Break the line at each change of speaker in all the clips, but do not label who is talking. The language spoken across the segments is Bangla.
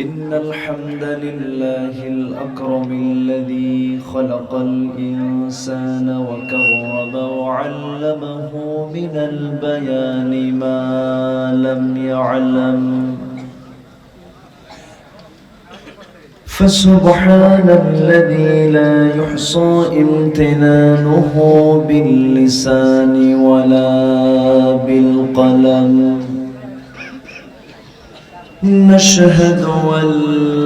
إن الحمد لله الأكرم الذي خلق الإنسان وكرم وعلمه من البيان ما لم يعلم فسبحان الذي لا يحصى امتنانه باللسان ولا بالقلم نشهد أن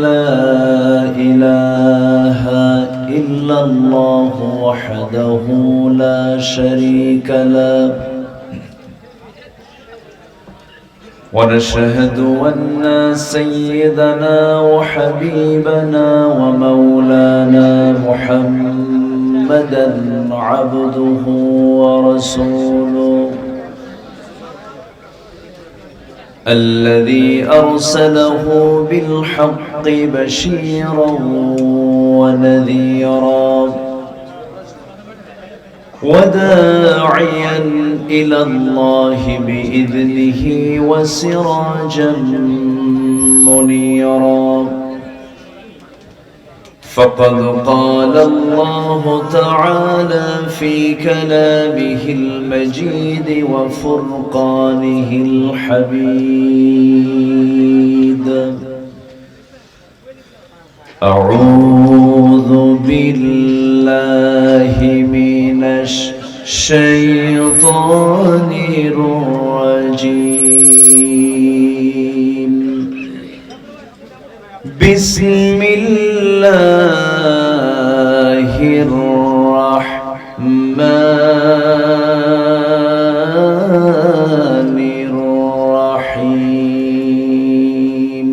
لا إله إلا الله وحده لا شريك له ونشهد أن سيدنا وحبيبنا ومولانا محمدا عبده ورسوله الذي أرسله بالحق بشيرا ونذيرا وداعيا إلى الله بإذنه وسراجا منيرا فقد قال الله تعالى في كلامه المجيد وفرقانه الحميد أعوذ بالله من الشيطان الرجيم بسم الله الرحمن الرحيم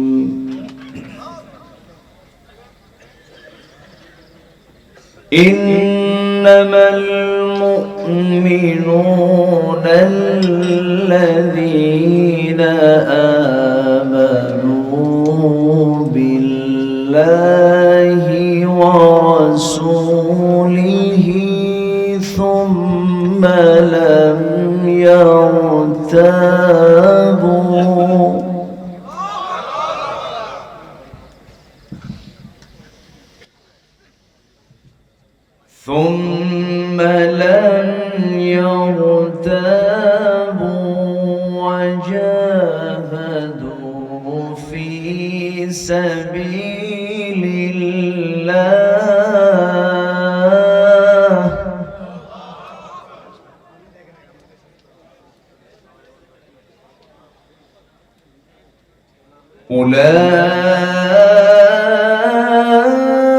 إنما المؤمنون الذين آمنوا بالله ورسوله ثم لم يرتابوا وجاهدوا في سبيل الله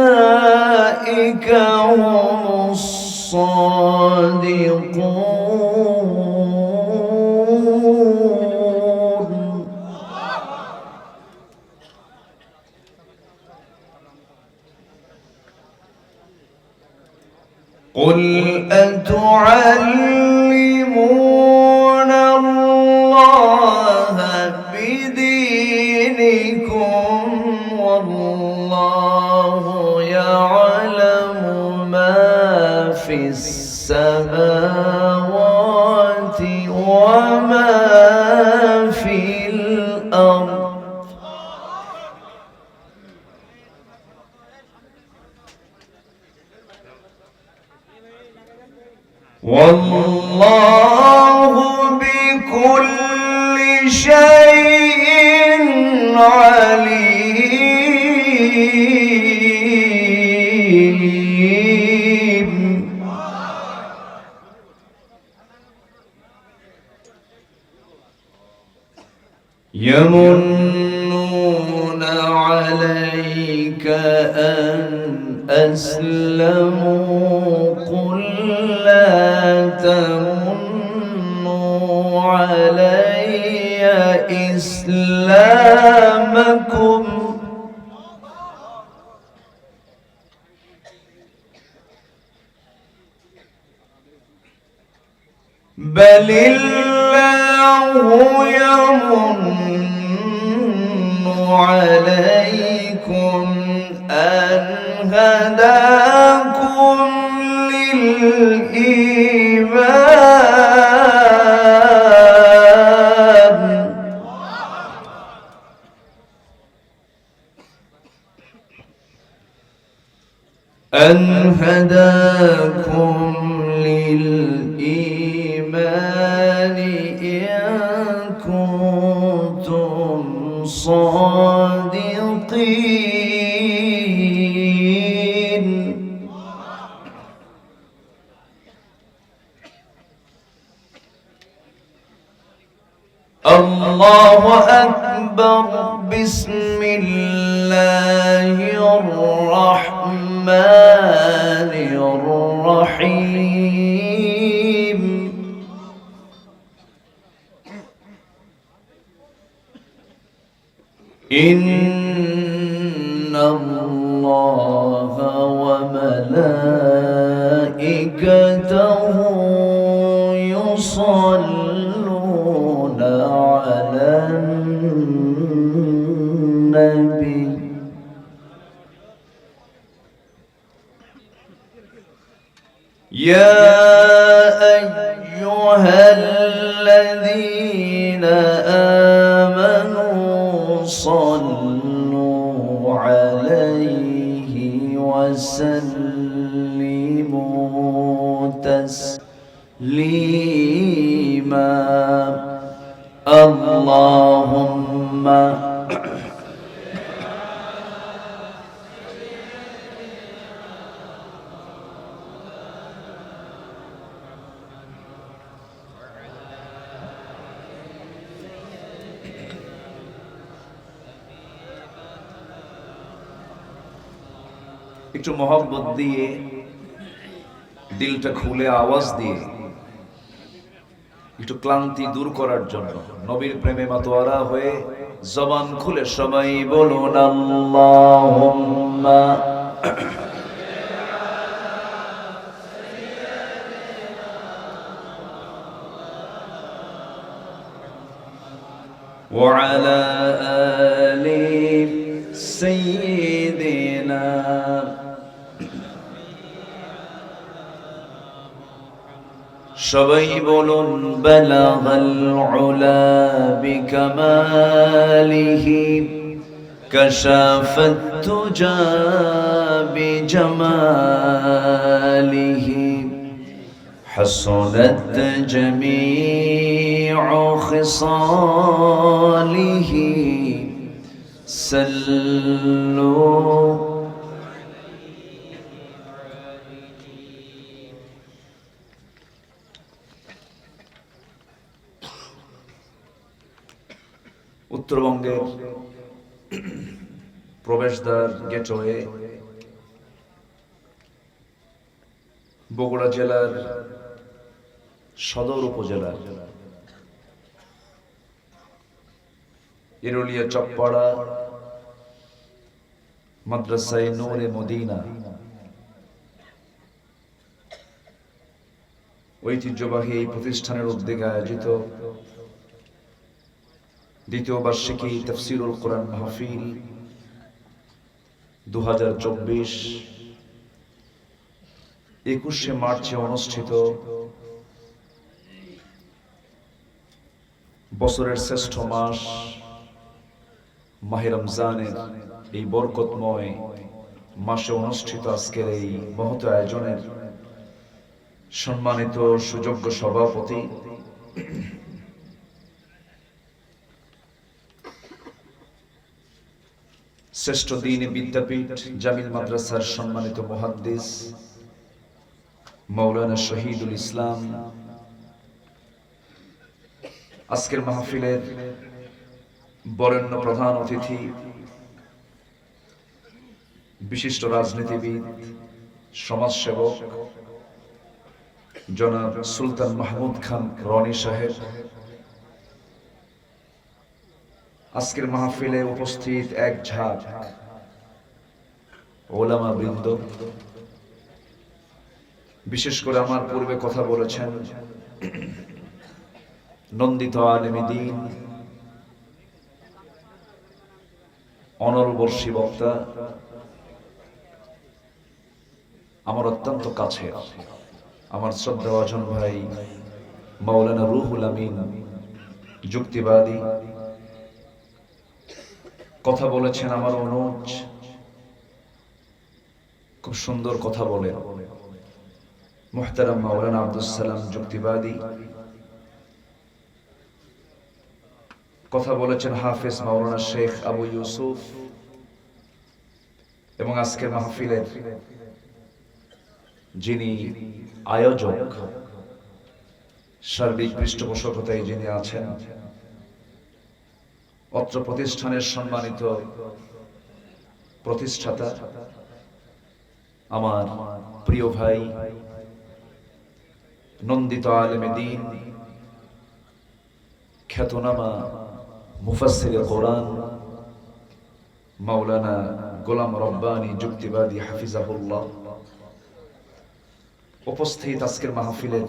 أولئك هم الصادقون قل أتعلمون الله بدينكم والله يعلم ما في السماوات وما في الأرض والله بكل شيء عليم يمنون عليك أن أسلموا قل لا تمنوا علي إسلامكم بل الله يمن عليكم أن هداكم للإيمان أن هداكم للإيمان إن كنتم صادقين. الله أكبر. بسم الله الرحمن الرحيم. إن الله وملائكته يصلون على النبي يا أيها الذين آمنوا صلوا عليه وسلموا تسليما. اللهم একটু মহব্বত দিয়ে দিলটা খুলে আওয়াজ দিয়ে একটু ক্লান্তি দূর করার জন্য নবীর প্রেমে মাতোয়ারা হয়ে জবান খুলে সবাই বলুন আল্লাহুম্মা ওয়া আলা আলি সাইয়্যিদিনা। সবাই বলুন বালাগাল উলা বিকামালিহি কাশাফাত তুজা বিজামালিহি হাসনাত জামিউ খিসালিহি সাল্লু। উত্তরবঙ্গের প্রবেশদ্বার গেটওয়ে বগুড়া জেলার সদর উপজেলার ইরুলিয়া চকপাড়া মাদ্রাসায়ে নূরে মদিনা ঐতিহ্যবাহী এই প্রতিষ্ঠানের উদ্যোগে আয়োজিত দ্বিতীয় বার্ষিকী তাফসীরুল কোরআন মাহফিল 2024 21শে মার্চে অনুষ্ঠিত বছরের শ্রেষ্ঠ মাস মাহে রমজানের এই বরকতময় মাসে অনুষ্ঠিত আজকের এই মহৎ আয়োজনের সম্মানিত সুযোগ্য সভাপতি শ্রেষ্ঠ দ্বীনি বিদ্যাপীঠ জামিল মাদ্রাসার সম্মানিত মুহাদ্দিস মাওলানা শহীদুল ইসলাম, আজকের মাহফিলের বরেণ্য প্রধান অতিথি বিশিষ্ট রাজনীতিবিদ সমাজসেবক জনাব সুলতান মাহমুদ খান রনি সাহেব, আজকের মাহফিলে উপস্থিত এক ঝাঁক ওলামা বৃন্দ, বিশেষ করে আমার পূর্বে কথা বলেছেন নন্দিত আলেমে দ্বীন অনর্বর্ষী বক্তা, আমার অত্যন্ত কাছের আমার শ্রদ্ধাভাজন ভাই মাওলানা রুহুল আমিন যুক্তিবাদী, কথা বলেছেন আমার অনুজ খুব সুন্দর কথা বলেন। মুহতারাম মাওলানা আব্দুস সালাম যুক্তিবাদী, কথা বলেছেন হাফেজ মাওলানা শেখ আবু ইউসুফ, এবং আজকের মাহফিলের যিনি আয়োজক, সার্বিক পৃষ্ঠপোষকতায় যিনি আছেন, অত্র প্রতিষ্ঠানের সম্মানিত প্রতিষ্ঠাতা, আমার প্রিয় ভাই, নন্দিত আলেমে দ্বীন, খ্যাতনামা মুফাসসিরে কোরআন মাওলানা গোলাম রব্বানী যুক্তিবাদী হাফিজাহুল্লাহ, উপস্থিত আজকের মাহফিলের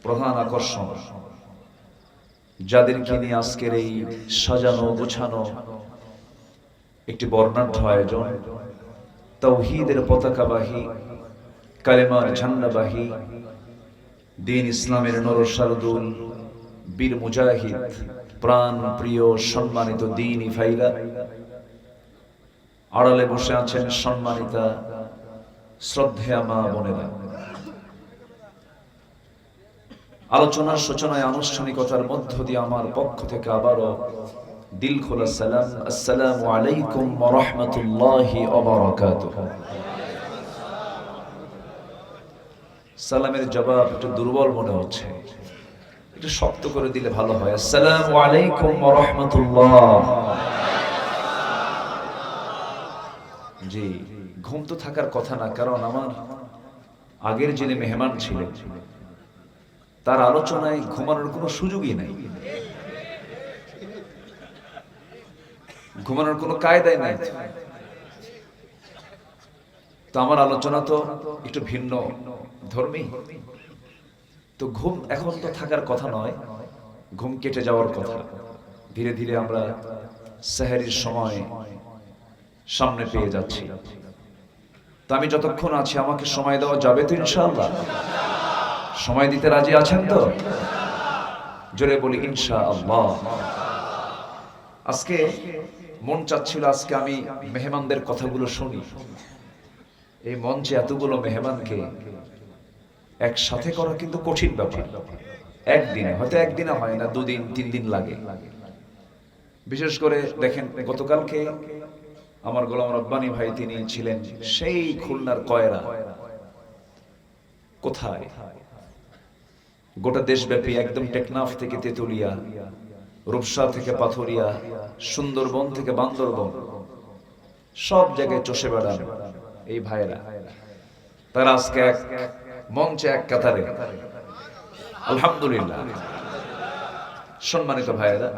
প্রধান আকর্ষণ, যাদেরকে নিয়ে আজকের এই সাজানো গোছানো একটি বর্ণাঢ্য আয়োজন, তাওহীদের পতাকাবাহী, কালেমার ঝান্ডাবাহী, দ্বীন ইসলামের নরসারদুল, বীর মুজাহিদ, প্রাণ প্রিয় সম্মানিত দ্বীনি ভাইরা, আড়ালে বসে আছেন সম্মানিতা শ্রদ্ধেয়া মা বোনেরা। আলোচনার সূচনায় আনুষ্ঠানিকতার মধ্য দিয়ে আমার পক্ষ থেকে আবারও দিল খোলা সালাম, আসসালামু আলাইকুম ওয়া রাহমাতুল্লাহি ওয়া বারাকাতুহু। সালামের জবাব একটু দুর্বল মনে হচ্ছে, একটু শক্ত করে দিলে ভালো হয়। আসসালামু আলাইকুম ওয়া রাহমাতুল্লাহ। জি, ঘুম তো থাকার কথা না, কারণ আমার আগের যিনি মেহমান ছিলেন তার আলোচনায় ঘুমানোর কোনো সুযোগই নাই, ঘুমানোর কোনো কায়দাই নাই। তো আমার আলোচনা তো একটু ভিন্ন ধর্মী, তো ঘুম এখন তো থাকার কথা নয়, ঘুম কেটে যাওয়ার কথা। ধীরে ধীরে আমরা সেহরির সময় সামনে পেয়ে যাচ্ছি। তো আমি যতক্ষণ আছি আমাকে সময় দেওয়া যাবে তো ইনশাআল্লাহ? সময় দিতে রাজি আছেন তো? জোরে বলি ইনশাআল্লাহ। আজকে মন চাচ্ছিল আজকে আমি মেহমানদের কথাগুলো শুনি। এই মঞ্চে এতগুলো মেহমানকে একসাথে করা কিন্তু কঠিন ব্যাপার। একদিনে হয়তো, একদিনে হয় না, 2 দিন 3 দিন লাগে। বিশেষ করে দেখেন, গতকালকে আমার গোলাম রব্বানী ভাই তিনি ছিলেন সেই খুলনার কয়রা। কোথায়? গোটা দেশব্যাপী, একদম টেকনাফ থেকে তেতুলিয়া, রূপসা থেকে পাথুরিয়া, সুন্দরবন থেকে বান্দরবন, সব জায়গায় চষে বেড়ান এই ভাইরা। তারা আজকে এক মঞ্চে, এক কাতারে, আলহামদুলিল্লাহ। সম্মানিত ভাইরা,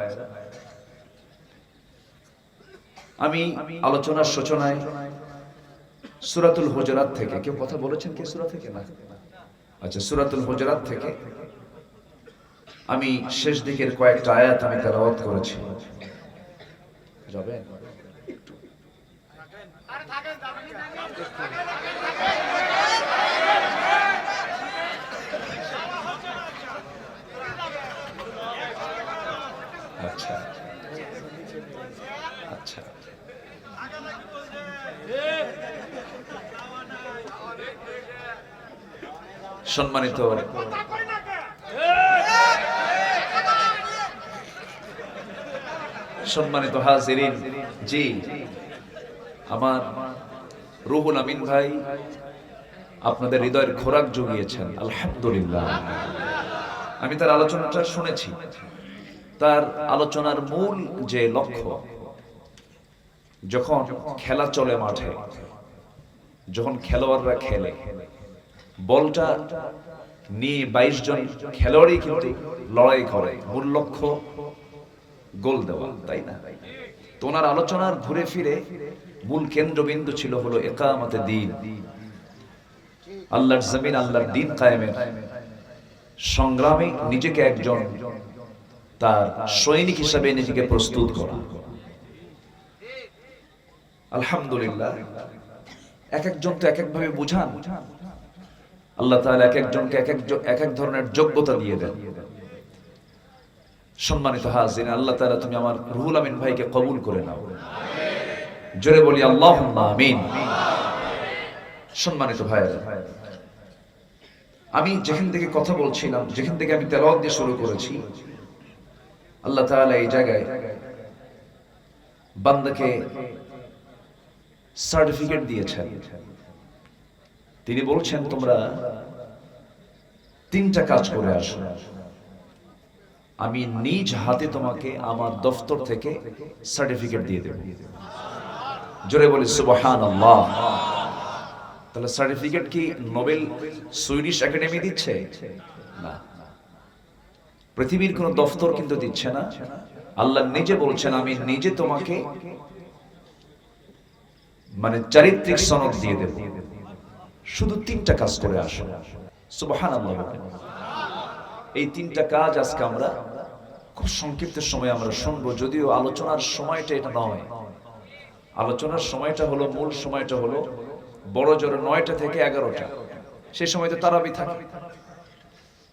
আমি আলোচনার সূচনায় সূরাতুল হুজুরাত থেকে, কেউ কথা বলেছেন কি সূরা থেকে? না, আচ্ছা, সূরাতুল হুজুরাত থেকে আমি শেষ দিকের কয়েকটা আয়াত আমি তেলাওয়াত করেছি। যাবে? আচ্ছা আচ্ছা, সম্মানিত সম্মানিত হাজিরিন, জি, আমার রুহুল আমিন ভাই আপনাদের হৃদয়ের খোরাক জুগিয়েছেন, আলহামদুলিল্লাহ। আমি তার আলোচনাটা শুনেছি। তার আলোচনার মূল যে লক্ষ্য, যখন খেলা চলে মাঠে, যখন খেলোয়াড়রা খেলে, বলটা নিয়ে 22 জন খেলোয়াড়ই কিন্তু লড়াই করে, মূল লক্ষ্য গোল দেওয়া, তাই না? তো ওনার আলোচনার ঘুরে ফিরে মূল কেন্দ্রবিন্দু ছিল হলো ইকামতে দ্বীন, আল্লাহর জমিন, আল্লাহর দ্বীন কায়েমের সংগ্রামে নিজেকে একজন তার সৈনিক হিসেবে নিজেকে প্রস্তুত করা। আলহামদুলিল্লাহ, এক একজন তো এক একভাবে বুঝান। আল্লাহ তাআলা এক একজনকে এক এক ধরনের যোগ্যতা দিয়ে দেন। সম্মানিত হাজিরিন, আল্লাহ তাআলা তুমি আমার রুহুল আমিন ভাইকে কবুল করে নাও। জোরে বলি আল্লাহুম্মা আমিন। সম্মানিত ভাইয়েরা, আমি যেখান থেকে কথা বলছিলাম, যেখান থেকে আমি তেলাওয়াত দিয়ে শুরু করেছি, আল্লাহ তাআলা এই জায়গায় বান্দাকে সার্টিফিকেট দিয়েছেন। তিনি বলছেন তোমরা তিনটা কাজ করে আসো, আমি নিজ হাতে তোমাকে আমার দফতর থেকে সার্টিফিকেট দিয়ে দেব। জোরে বলি সুবহানাল্লাহ। তাহলে সার্টিফিকেট কি নোবেল সুইডিশ একাডেমি দিচ্ছে? না, পৃথিবীর কোন দফতর কিন্তু দিচ্ছে না। আল্লাহ নিজে বলছেন আমি নিজে তোমাকে মানে চারিত্রিক সনদ দিয়ে দেব, শুধু তিনটা কাজ করে আসো। সুবহানাল্লাহ। এই তিনটা কাজ আজকে আমরা খুব সংক্ষিপ্ত সময় আমরা শুনবো, যদিও আলোচনার সময়টা এটা নয়। আলোচনার সময়টা হলো, মূল সময়টা হলো বড় জোরে 9টা থেকে 11টা। সেই সময় তো তারাবি থাকে।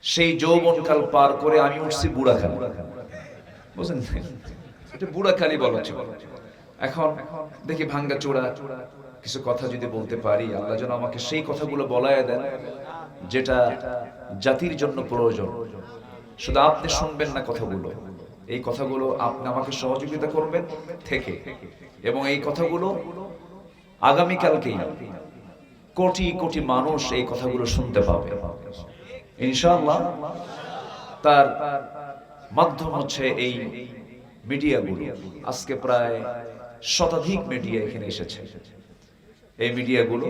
সেই যৌবনকাল পার করে আমি উঠছি বুড়াখালী, বুঝলেন? এটা বুড়াখালী বলা ছিল। এখন দেখি ভাঙ্গা চূড়া কিছু কথা যদি বলতে পারি, আল্লাহ যেন আমাকে সেই কথাগুলো বলায় দেন যেটা জাতির জন্য প্রয়োজন। শুধু আপনি শুনবেন না কথাগুলো, এই কথাগুলো আপনি আমাকে সহযোগিতা করবেন থেকে, এবং এই কথাগুলো আগামীকালকেই কোটি কোটি মানুষ এই কথাগুলো শুনতে পাবে ইনশাআল্লাহ। তার মাধ্যম হচ্ছে এই মিডিয়াগুলো। আজকে প্রায় শতাধিক মিডিয়া এখানে এসেছে। এই মিডিয়াগুলো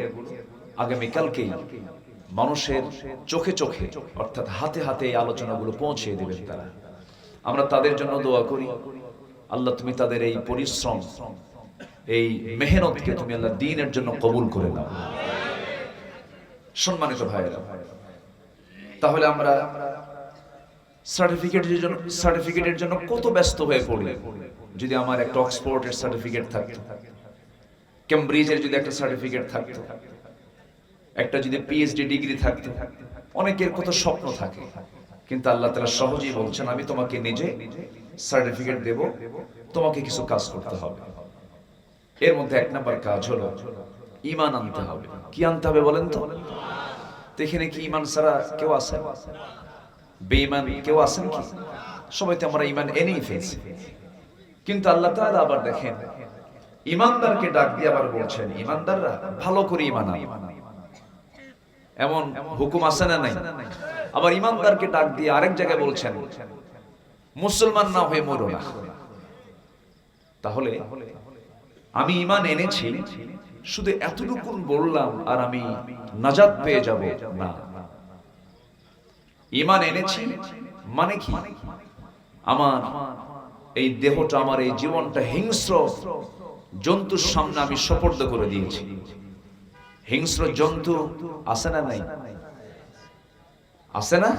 আগামীকালকেই মানুষের চোখে চোখে অর্থাৎ হাতে হাতে এই আলোচনাগুলো পৌঁছে দিবেন তারা। আমরা তাদের জন্য দোয়া করি, আল্লাহ তুমি তাদের এই পরিশ্রম, এই মেহনতকে তুমি আল্লাহ দ্বীনের জন্য কবুল করে নাও। সম্মানিত ভাইয়েরা, তাহলে আমরা সার্টিফিকেটের জন্য কত ব্যস্ত হয়ে পড়ি। যদি আমার একটা অক্সফোর্ডের সার্টিফিকেট থাকতো, কেমব্রিজের যদি একটা সার্টিফিকেট থাকতো, একটা যদি পিএইচডি ডিগ্রি থাকতো, অনেকের কত স্বপ্ন থাকে, কিন্তু আল্লাহ তাআলা সহজেই বলছেন আমি তোমাকে নিজে সার্টিফিকেট দেব, তোমাকে কিছু কাজ করতে হবে। এর মধ্যে এক নাম্বার কাজ হলো ঈমান আনতে হবে। কি আনতে হবে বলেন তো? এখানে কি ঈমান ছাড়া কেউ আছেন? বেঈমান কেউ আছেন কি? সবাই তো আমরা ঈমান এনেই ফেলছি। কিন্তু আল্লাহ তাআলা আবার দেখেন ঈমানদারকে ডাক দিয়ে আবার বলছেন ঈমানদাররা ভালো করে ঈমান আনো, এমন হুকুম আছে না নাই? আবার ঈমানদারকে ডাক দিয়ে আরেক জায়গায় বলছেন মুসলমান না হয়ে মরো না। তাহলে আমি ঈমান এনেছি শুধু এতটুকু বললাম আর আমি নাজাত পেয়ে যাব না। ঈমান এনেছি মানে কি? আমার এই দেহটা, আমার এই জীবনটা হিংস্র জন্তুর সামনে আমি সোপর্দ করে দিয়েছি। হিংস্র জন্তু আছে না নাই? আছে না?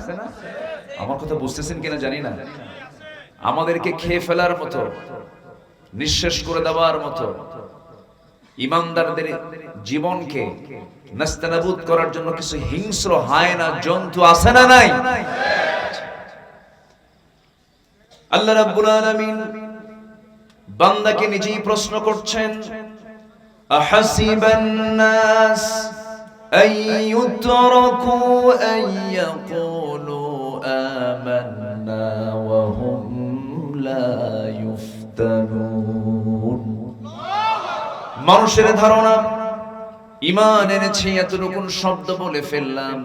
আমার কথা বুঝতেছেন কিনা জানি না। আমাদেরকে খেয়ে ফেলার মতো, নিঃশেষ করে দেওয়ার মতো, ঈমানদারদের জীবনকে নাস্তানাবুদ করার জন্য কিছু হিংস্র হায়না জন্তু আছে না নাই? আল্লাহ রাব্বুল আলামিন বান্দাকে নিজেই প্রশ্ন করছেন আহাসিবান নাস আইয়ুতরাকু আইয়াকুলু আমান্না ওয়া হুম লা ইফতানুন। মানুষের ধারণা ঈমান এনেছি এতটুকু শব্দ বলে ফেললাম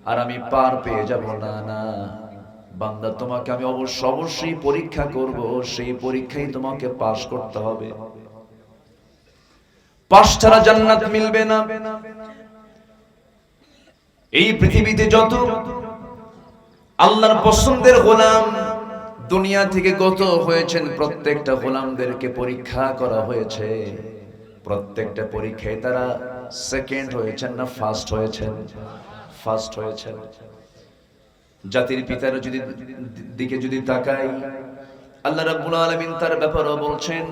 আর আমি পার পেয়ে যাব না। না বান্দা, তোমাকে আমি অবশ্যই পরীক্ষা করব, সেই পরীক্ষায় তোমাকে পাস করতে হবে। পাস ছাড়া জান্নাত মিলবে না। এই পৃথিবীতে যত আল্লাহর পছন্দের গোলাম দুনিয়া থেকে গত হয়েছেন, প্রত্যেকটা গোলামদেরকে পরীক্ষা করা হয়েছে। প্রত্যেকটা পরীক্ষায় তারা সেকেন্ড হয়েছেন না ফার্স্ট হয়েছেন? ফার্স্ট হয়েছেন। জাতির পিতার দিকে যদি তাকাই, আল্লাহ রাব্বুল আলামিন তার ব্যাপারে বলছেন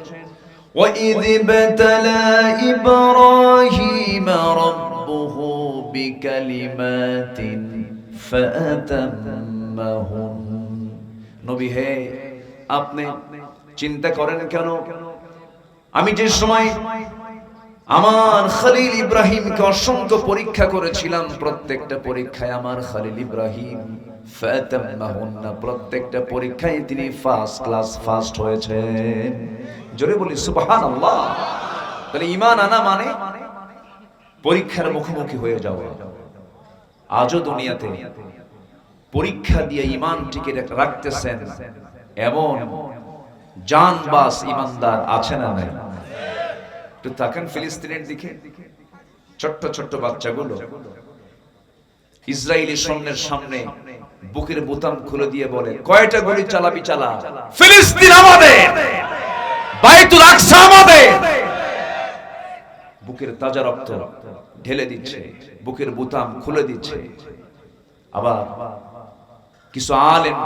وَإِذِ ابْتَلَى إِبْرَاهِيمَ رَبُّهُ بِكَلِمَاتٍ فَأَتَمَّهُنَّ। নবী হে, আপনি চিন্তা করেন কেন আমি যে সময় আমার খলিল ইব্রাহিমকে অসংখ্য পরীক্ষা করেছিলাম, প্রত্যেকটা পরীক্ষায় আমার খলিল ইব্রাহিম ফাতাম্মাহুন্না, প্রত্যেকটা পরীক্ষায় তিনি ফার্স্ট ক্লাস ফার্স্ট হয়েছেন। জোরে বলি সুবহানাল্লাহ। তাহলে ঈমান আনা মানে পরীক্ষার মুখোমুখি হয়ে যাওয়া। আজও দুনিয়াতে পরীক্ষা দিয়ে ঈমান টিকে রাখতেছেন এমন জানবাজ ঈমানদার আছে না নাই? একটু তাকান ফিলিস্তিনের দিকে, ছোট্ট ছোট্ট বাচ্চাগুলো ইসরায়েলি সৈন্যের সামনে বুকের বোতাম খুলে দিয়ে বলে, কয়টা গুলি চালাবি চালা, ফিলিস্তিন আমাদের, বাইতুল আকসা আমাদের। বুকের তাজা রক্ত ঢেলে দিচ্ছে, বুকের বোতাম খুলে দিচ্ছে। আবার কিছু আলেম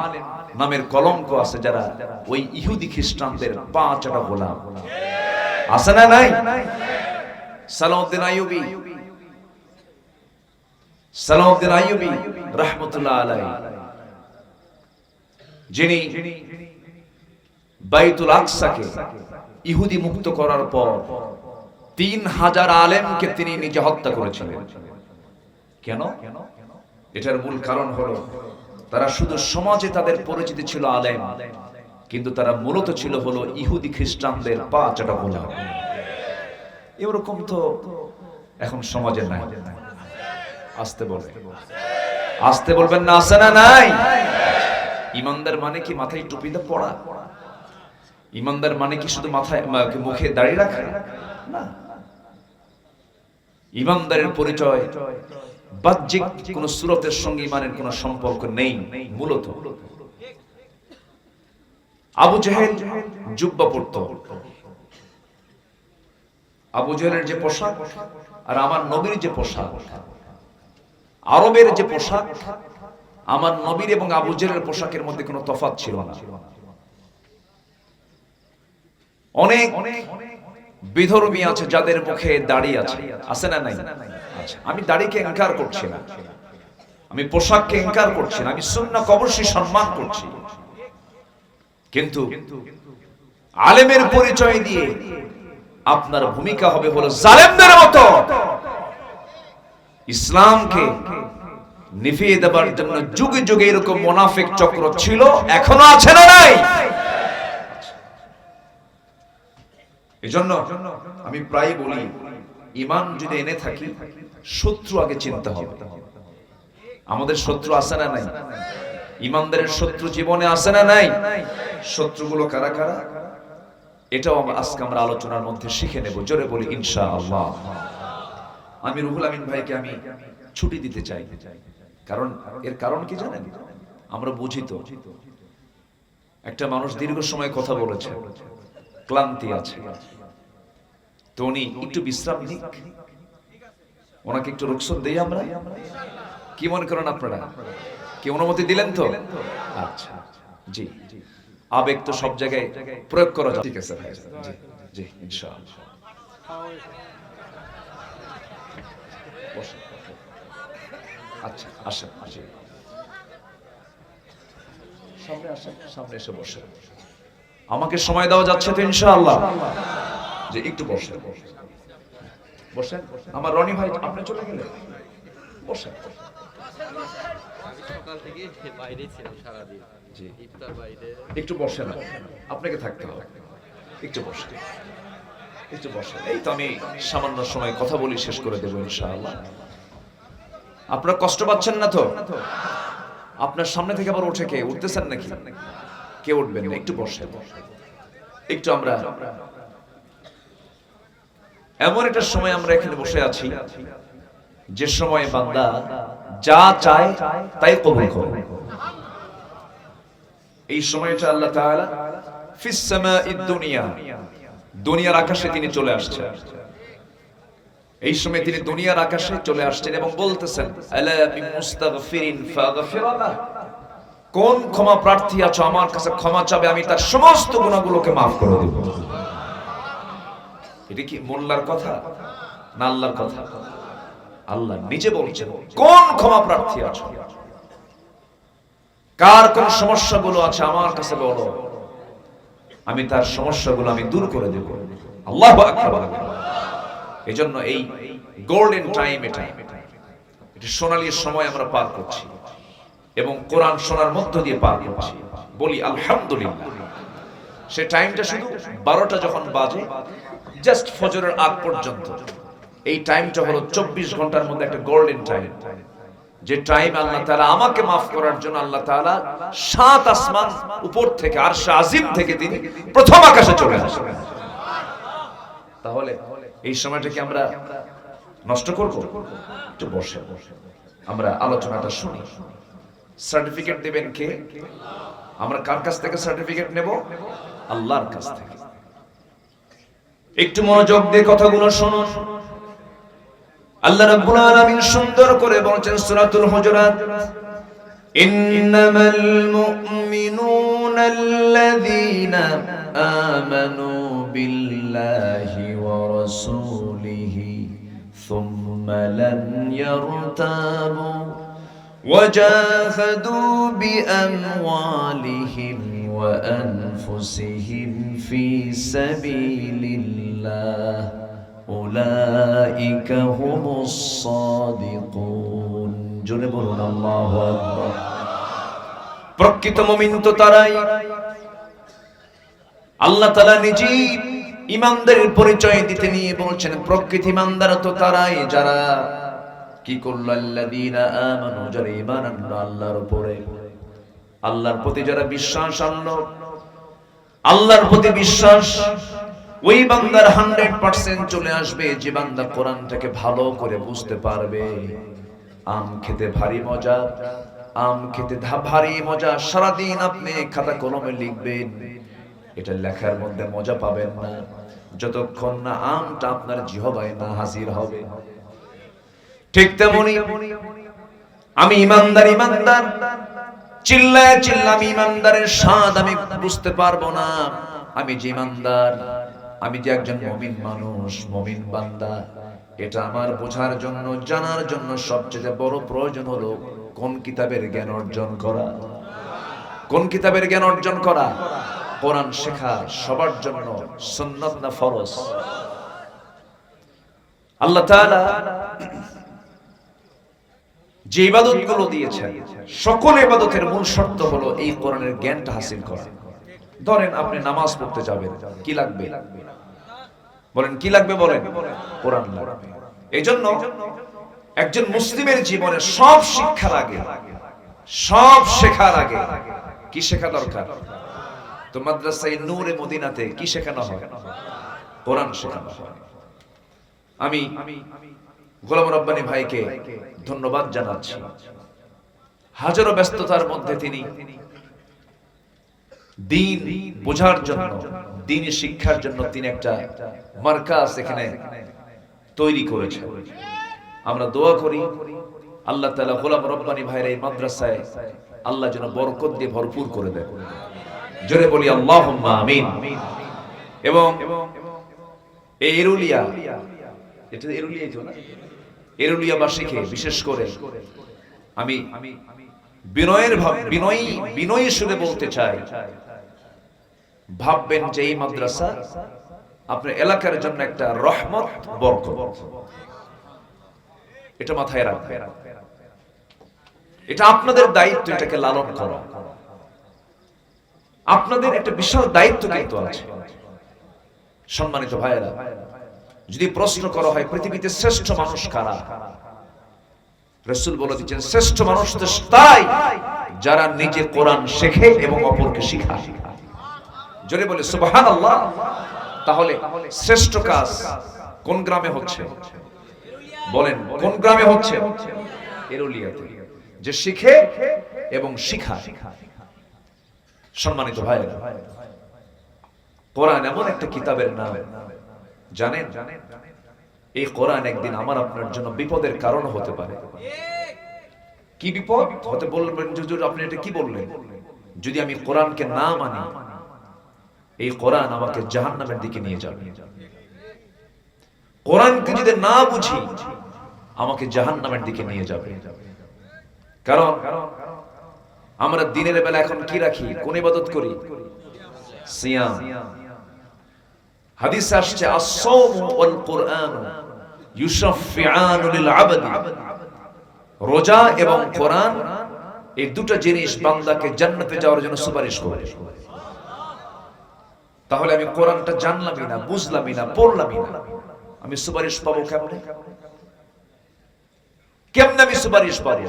নামের কলঙ্ক আছে যারা ওই ইহুদি খ্রিস্টানদের পা চাটা গোলাম। আছে না নাই? সালাউদ্দিন আইয়ুবী, সালাউদ্দিন আইয়ুবী রাহমাতুল্লাহ আলাইহি, যিনি বাইতুল আকসাকে ইহুদি মুক্ত করার পর 3000 আলেমকে তিনি নিজে হত্যা করেছিলেন। কেন? এটার মূল কারণ হলো তারা শুধু সমাজে তাদের পরিচিতি ছিল আলেম, কিন্তু তারা মূলত ছিল হলো ইহুদি খ্রিস্টানদের পা চাটা গোলাম। এরকম তো এখন সমাজে নাই। আসতে বলে, আসতে বলবেন না, আছে না নাই? ইমানদার মানে কি মাথায় টুপিতে পড়া? ইমানদার মানে কি শুধু মাথায় মুখে দাড়ি রাখা? না। ইমানদারের পরিচয় বাহ্যিক কোন সূরতের সঙ্গে ইমানের কোন সম্পর্ক নেই। মূলত আবু জেহেল জুব্বা পরতো, আবু জেহেলের যে পোশাক আর আমার নবীর যে পোশাক, আরবের যে পোশাক, আমার নবীর এবং আবু জেহেলের পোশাকের মধ্যে কোনো তফাৎ ছিল না। অনেক বিধর্মী আছে যাদের মুখে দাড়ি আছে, আছে না নাই? আচ্ছা, আমি দাড়িকে ইনকার করছি না, আমি পোশাককে ইনকার করছি না, আমি সুন্নাহকে অবশ্যই সম্মান করছি। কিন্তু আলেমের পরিচয় দিয়ে আপনার ভূমিকা হবে হলো জালেমদের মতো ইসলামকে নিভিয়ে দেবার জন্য যুগে যুগে এরকম মুনাফিক চক্র ছিল, এখনো আছে না নাই? এজন্য আমি প্রায় বলি, ঈমান যদি এনে থাকি শত্রু আগে চিনতে হবে। আমাদের শত্রু আছে না নাই? ঈমানদারের শত্রু জীবনে আছে না নাই? শত্রুগুলো কারা কারা এটাও আজকে আমরা আলোচনার মধ্যে শিখে নেব। জোরে বলি ইনশাআল্লাহ। আমি রুহুল আমিন ভাইকে আমি ছুটি দিতে চাই, কারণ এর কারণ কি জানেন? আমরা বুঝি তো একটা মানুষ দীর্ঘ সময় কথা বলেছে, ক্লান্তি আছে, তো উনি একটু বিশ্রাম নিক, ওনাকে একটু রুখসত দেই আমরা। কি মনে করেন আপনারা? কি অনুমতি দিলেন তো? আচ্ছা, জি, আবেগ তো সব জায়গায় প্রয়োগ করা যায়। ঠিক আছে ভাই, জি জি ইনশাআল্লাহ। আচ্ছা আসেন, আসেন সামনে, আসেন সামনে এসে বসেন। আমাকে সময় দেওয়া যাচ্ছে তো ইনশাআল্লাহ? যে একটু বসেন, বসেন। আমার রনি ভাই আপনি চলে গেলেন, বসেন।
সকাল থেকে বাইরে ছিলাম সারা দিন, জি ইফতার বাইরে।
একটু বসেন, আপনাকে থাকতে হবে, একটু বসেন, একটু বসেন। এই তো আমি সামান্য সময় কথা বলি, শেষ করে দেব ইনশাআল্লাহ। আপনারা কষ্ট পাচ্ছেন না তো? আপনার সামনে থেকে আবার উঠে কে উঠতেছেন নাকি? কে উঠবেন না, একটু বসেন। একটু আমরা এমন একটা সময় আমরা এখানে বসে আছি যে সময় বান্দা যা চায় তাই কবুল করে। এই সময়টা আল্লাহ তাআলা ফিস সামাঈদ দুনিয়া, দুনিয়ার আকাশে তিনি চলে আসছেন। এই সময় তিনি দুনিয়ার আকাশে চলে আসছেন এবং বলতেছেন, আলা বিমুস্তাগফিরিন ফাগফিরালাহ, কোন ক্ষমা প্রার্থী আছো আমার কাছে ক্ষমা চাবে, আমি তার সমস্ত গুনাহগুলোকে maaf করে দেব। এটা কি মোল্লার কথা না আল্লাহর কথা? আল্লাহ নিজে বলছেন, কোন ক্ষমা প্রার্থী আছো, কার কোন সমস্যাগুলো আছে আমার কাছে বলো, আমি তার সমস্যাগুলো আমি দূর করে দেব। আল্লাহু আকবার। এজন্য এই গোল্ডেন টাইম, এটা সোনালী সময় আমরা পার করছি এবং কোরআন শোনার মধ্য দিয়ে পার করছি। বলি আলহামদুলিল্লাহ। সে টাইমটা শুধু 12টা যখন বাজে, জাস্ট ফজরের আগ পর্যন্ত, এই টাইমটা হলো 24 ঘন্টার মধ্যে একটা গোল্ডেন টাইম, যে টাইম আল্লাহ তাআলা আমাকে মাফ করার জন্য আল্লাহ তাআলা 7 আসমান উপর থেকে, আরশে আজিম থেকে তিনি প্রথম আকাশে চলে আসেন। তাহলে এই সময়টা কি আমরা নষ্ট করব? একটু বসে আমরা আলোচনাটা শুনি। সার্টিফিকেট দিবেন কে? আমরা কার কাছ থেকে সার্টিফিকেট নেব? আল্লাহর কাছ থেকে। একটু মনোযোগ দিয়ে কথাগুলো শুনুন। আল্লাহ রাব্বুল আলামিন সুন্দর করে বলেছেন সূরাতুল হুজুরাত, ইন্নামাল মুমিনুনা আল্লাযীনা আমানু বিল্লাহি ওয়া রাসূলিহি সুম্মা লাম ইয়ারতাবু وجاهدوا بأموالهم وأنفسهم في سبيل الله أولئك هم الصادقون জোরে বলুন আল্লাহু আকবার। প্রকৃত মুমিন তো তারাই, আল্লাহ তাআলা নিজেই ঈমানদারের পরিচয় দিতে নিয়ে বলছেন প্রকৃত ঈমানদার তো তারাই যারা কি করলো, আল্লাযীনা আমানু, যারা ঈমান আনলো আল্লাহর উপরে, আল্লাহর প্রতি যারা বিশ্বাস আনলো, আল্লাহর প্রতি বিশ্বাস ওই বান্দার 100% চলে আসবে যে বান্দা কোরআনটাকে ভালো করে বুঝতে পারবে। আম খেতে ভারী মজা, আম খেতে ভারী মজা, সারাদিন আপনি খাতা কলমে লিখবেন, এটা লেখার মধ্যে মজা পাবেন না যতক্ষণ না আমটা আপনার জিহ্বায় না হাজির হবে। ঠিক তেমনি আমি ইমানদার চিল্লায় আমি ইমানদারের স্বাদ আমি বুঝতে পারবো না। আমি যে ইমানদার, আমি যে একজন মুমিন মানুষ, মুমিন বান্দা, এটা আমার বোঝার জন্য, জানার জন্য সবচেয়ে বড় প্রয়োজন হলো কোন কিতাবের জ্ঞান অর্জন করা। কোন কিতাবের জ্ঞান অর্জন করা? কোরআন শেখা সবার জন্য সুন্নাত না ফরজ? আল্লাহ তাআলা যে ইবাদতগুলো দিয়েছেন, সকল ইবাদতের মূল শর্ত হলো এই কোরআনের জ্ঞানটা হাসিল করা। ধরেন আপনি নামাজ পড়তে যাবেন, কি লাগবে বলেন? কি লাগবে বলেন? কোরআন লাগবে। এইজন্য একজন মুসলিমের জীবনে সব শিক্ষার আগে, সব শেখার আগে কি শেখা দরকার? তো মাদ্রাসায়ে নূরে মদিনাতে কি শেখানো হয়? কোরআন শেখানো হয়। আমি গোলাম রব্বানী ভাইকে ধন্যবাদ জানাচ্ছি। হাজারো ব্যস্ততার মধ্যে তিনি দ্বীন বোঝার জন্য, দ্বীনি শিক্ষার জন্য তিনি একটা মার্কাজ এখানে তৈরি করেছেন। আমরা দোয়া করি আল্লাহ তাআলা গোলাম রব্বানী ভাইয়ের এই মাদ্রাসায় আল্লাহ যেন বরকত দিয়ে ভরপুর করে দেন। জোরে বলি আল্লাহুম্মা আমিন। এবং এই এরুলিয়া, এটা এরুলিয়াই তো না? এরুলিয়াবাসীকে বিশেষ করে আমি বিনয়ী সুরে বলতে চাই, ভাববেন যে এই মাদ্রাসা আপনার এলাকার জন্য একটা রহমত, বরকত। এটা মাথায় রাখবেন। এটা আপনাদের দায়িত্ব, এটাকে লালন করা। আপনাদের একটা বিশাল দায়িত্ব কিন্তু আছে। সম্মানিত ভাইয়েরা, যদি প্রশ্ন করা হয় পৃথিবীতে শ্রেষ্ঠ মানুষ কারা, রাসূল বলে দিয়েছেন শ্রেষ্ঠ মানুষ তো তাই যারা নিজে কোরআন শেখে এবং অপরকে শেখায়। জোরে বলে সুবহানাল্লাহ। তাহলে শ্রেষ্ঠ কাজ কোন গ্রামে হচ্ছে বলেন? কোন গ্রামে হচ্ছে? এরুলিয়াতে, যে শিখে এবং শিখায়। সম্মানিত ভাইয়েরা, কোরআন এমন একটা কিতাবের নাম, জানেন এই কোরআন একদিন আমার আপনার জন্য বিপদের কারণ হতে পারে। কি বিপদ হতে বলবেন? হুজুর আপনি এটা কি বললেন? যদি আমি কোরআনকে না মানি, এই কোরআন আমাকে জাহান্নামের দিকে নিয়ে যাবে। কোরআনকে যদি না বুঝি, আমাকে জাহান্নামের দিকে নিয়ে যাবে। কারণ আমরা দিনের বেলা এখন কি রাখি? কোন ইবাদত করি? সিয়াম। হাদিসে আসছে আস-সাওমু ওয়াল কুরআন ইউশাফিআনু লিল আবদি, রোজা এবং কোরআন এই দুটো জিনিস বান্দাকে জান্নাতে যাওয়ার জন্য সুপারিশ করে। তাহলে আমি কোরআনটা জানলামই না, বুঝলামই না, পড়লামই না, আমি সুপারিশ পাবো কেমনে? কেমনে আমি সুপারিশ পাবো?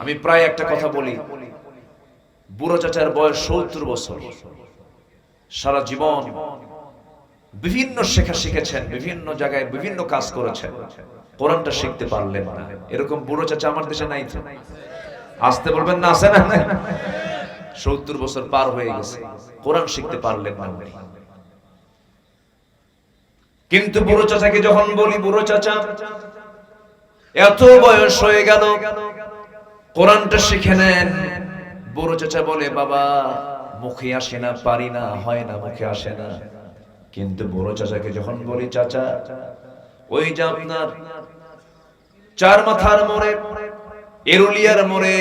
আমি প্রায় একটা কথা বলি, বুড়ো চাচার বয়স 70 বছর, সারা জীবন বিভিন্ন শেখা শিখেছেন, বিভিন্ন জায়গায় বিভিন্ন কাজ করেছেন, কোরআনটা শিখতে পারলেন না। এরকম বুড়ো চাচা আমার দেশে নাই তো? আসতে বলবেন না, আছে না? 70 বছর পার হয়ে গেছে, কোরআন শিখতে পারলেন না উনি। কিন্তু বুড়ো চাচাকে যখন বলি, বুড়ো চাচা এত বয়স হয়ে গেল, কোরআনটা শিখে নেন। বুড়ো চাচা বলে, বাবা মুখে আসে না, পারি না, হয় না, মুখে আসে না। কিন্তু বুড়ো চাচাকে যখন বলি, চাচা ওই যে আপনার চার মাথার মোড়ে, এরুলিয়ার মোড়ে